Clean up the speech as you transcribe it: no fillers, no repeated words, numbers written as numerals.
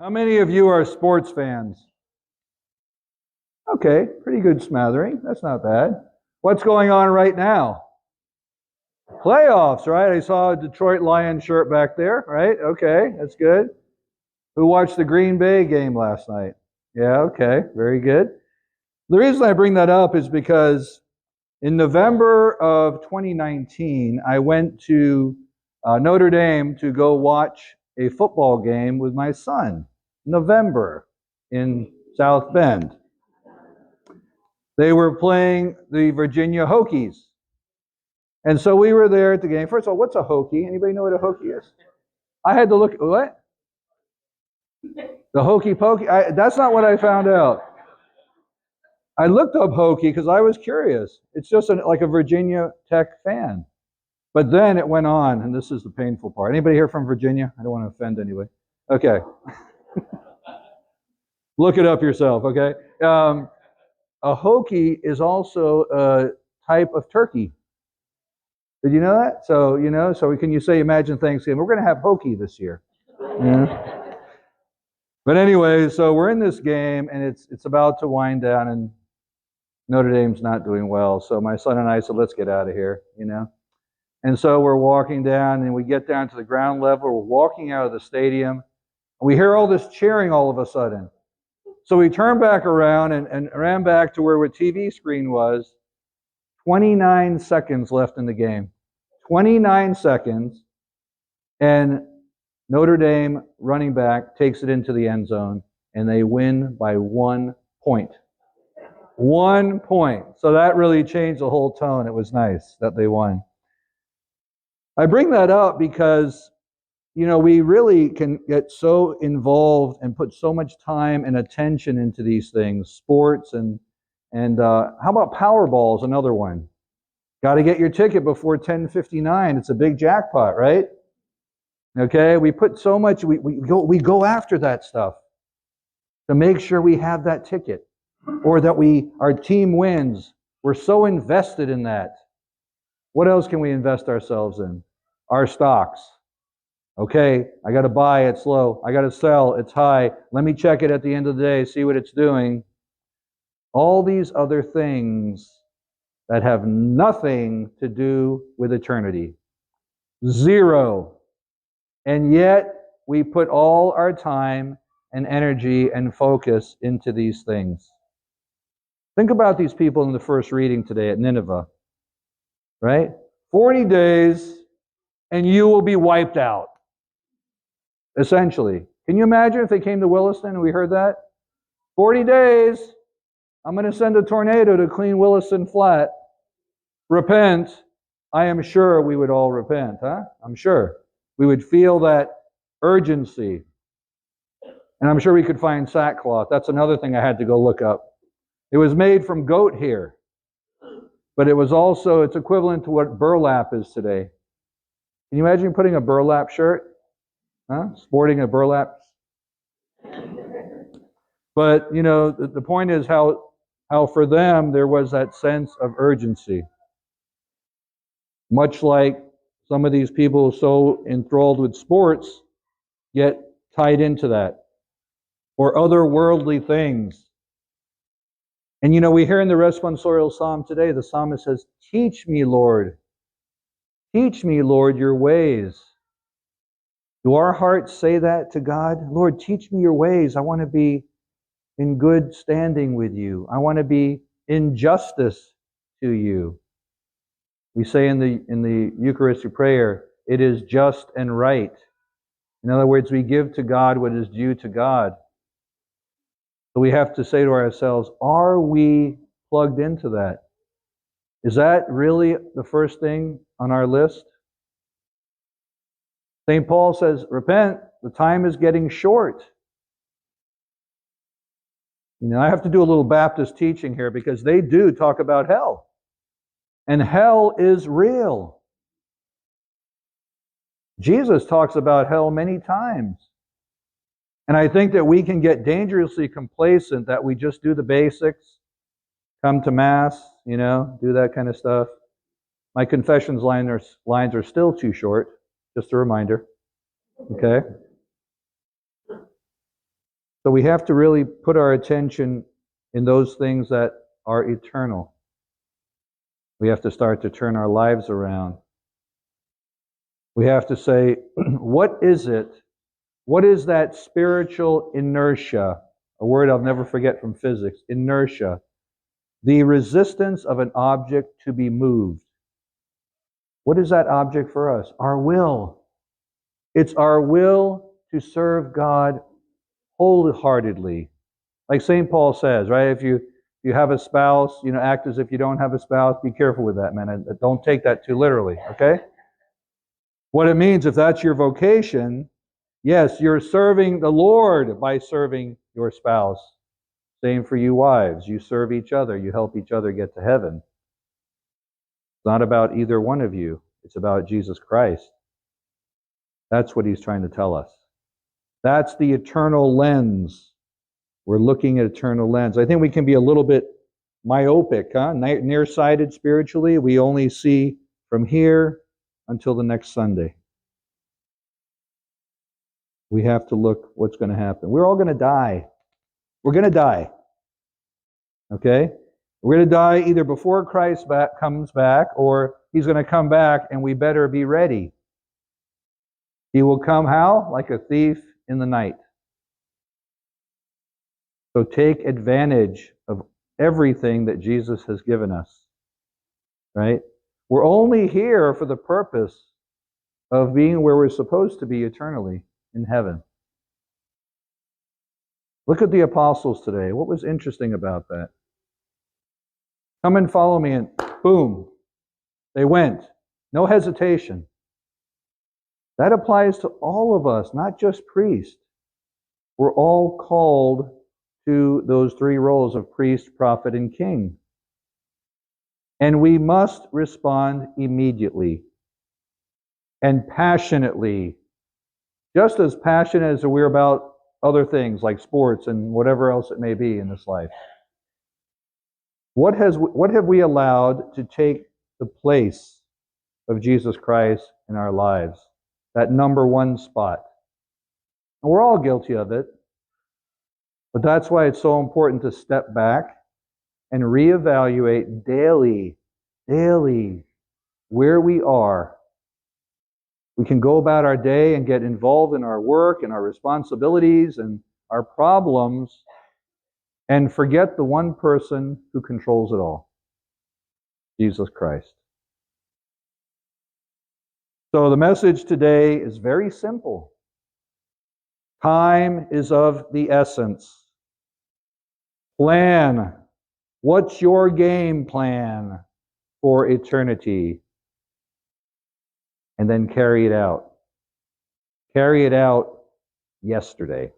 How many of you are sports fans? Okay, pretty good smattering. That's not bad. What's going on right now? Playoffs, right? I saw a Detroit Lions shirt back there, right? Okay, that's good. Who watched the Green Bay game last night? Yeah, okay, very good. The reason I bring that up is because in November of 2019, I went to Notre Dame to go watch a football game with my son. November in South Bend. They were playing the Virginia Hokies. And so we were there at the game. First of all, what's a Hokie? Anybody know what a Hokie is? I had to look, what? The Hokey Pokey? That's not what I found out. I looked up Hokie because I was curious. It's just like a Virginia Tech fan. But then it went on, and this is the painful part. Anybody here from Virginia? I don't want to offend anybody. Okay. Look it up yourself, okay? A Hokie is also a type of turkey. Did you know that? So, so can you say, imagine Thanksgiving? We're going to have Hokie this year. Yeah. But anyway, so we're in this game, and it's about to wind down, and Notre Dame's not doing well. So my son and I said, let's get out of here, And so we're walking down, and we get down to the ground level. We're walking out of the stadium. We hear all this cheering all of a sudden. So we turned back around and ran back to where the TV screen was. 29 seconds left in the game. 29 seconds. And Notre Dame running back takes it into the end zone, and they win by 1 point. 1 point. So that really changed the whole tone. It was nice that they won. I bring that up because, we really can get so involved and put so much time and attention into these things, sports and how about Powerball is another one. Got to get your ticket before 10:59. It's a big jackpot, right? Okay, we put so much, we go after that stuff to make sure we have that ticket or that our team wins. We're so invested in that. What else can we invest ourselves in? Our stocks. Okay, I got to buy, it's low. I got to sell, it's high. Let me check it at the end of the day, see what it's doing. All these other things that have nothing to do with eternity. Zero. And yet, we put all our time and energy and focus into these things. Think about these people in the first reading today at Nineveh, right? 40 days, and you will be wiped out. Essentially. Can you imagine if they came to Williston and we heard that? 40 days, I'm going to send a tornado to clean Williston flat. Repent. I am sure we would all repent, huh? I'm sure. We would feel that urgency. And I'm sure we could find sackcloth. That's another thing I had to go look up. It was made from goat hair. But it's equivalent to what burlap is today. Can you imagine putting a burlap shirt? Huh? Sporting a burlap. But, the point is how for them there was that sense of urgency. Much like some of these people so enthralled with sports get tied into that. Or other worldly things. And, we hear in the responsorial psalm today, the psalmist says, teach me, Lord. Teach me, Lord, your ways. Do our hearts say that to God? Lord, teach me your ways. I want to be in good standing with you. I want to be in justice to you. We say in the Eucharistic prayer, it is just and right. In other words, we give to God what is due to God. So we have to say to ourselves, are we plugged into that? Is that really the first thing on our list? St. Paul says, repent, the time is getting short. I have to do a little Baptist teaching here because they do talk about hell. And hell is real. Jesus talks about hell many times. And I think that we can get dangerously complacent that we just do the basics, come to Mass, do that kind of stuff. My confessions lines are still too short, just a reminder. Okay? So we have to really put our attention in those things that are eternal. We have to start to turn our lives around. We have to say, what is it? What is that spiritual inertia? A word I'll never forget from physics, inertia. The resistance of an object to be moved. What is that object for us? Our will. It's our will to serve God wholeheartedly. Like St. Paul says, right? If you have a spouse, act as if you don't have a spouse. Be careful with that, man. Don't take that too literally, okay? What it means, if that's your vocation, yes, you're serving the Lord by serving your spouse. Same for you wives. You serve each other. You help each other get to heaven. It's not about either one of you. It's about Jesus Christ. That's what he's trying to tell us. That's the eternal lens. We're looking at eternal lens. I think we can be a little bit myopic, nearsighted spiritually. We only see from here until the next Sunday. We have to look what's going to happen. We're all going to die. We're going to die. Okay? We're going to die either before Christ comes back, or he's going to come back, and we better be ready. He will come how? Like a thief in the night. So take advantage of everything that Jesus has given us. Right? We're only here for the purpose of being where we're supposed to be eternally, in heaven. Look at the apostles today. What was interesting about that? Come and follow me, and boom, they went. No hesitation. That applies to all of us, not just priests. We're all called to those three roles of priest, prophet, and king. And we must respond immediately and passionately, just as passionate as we're about other things like sports and whatever else it may be in this life. What have we allowed to take the place of Jesus Christ in our lives? That number one spot. And we're all guilty of it. But that's why it's so important to step back and reevaluate daily, where we are. We can go about our day and get involved in our work and our responsibilities and our problems and forget the one person who controls it all, Jesus Christ. So the message today is very simple. Time is of the essence. Plan. What's your game plan for eternity? And then carry it out. Carry it out yesterday.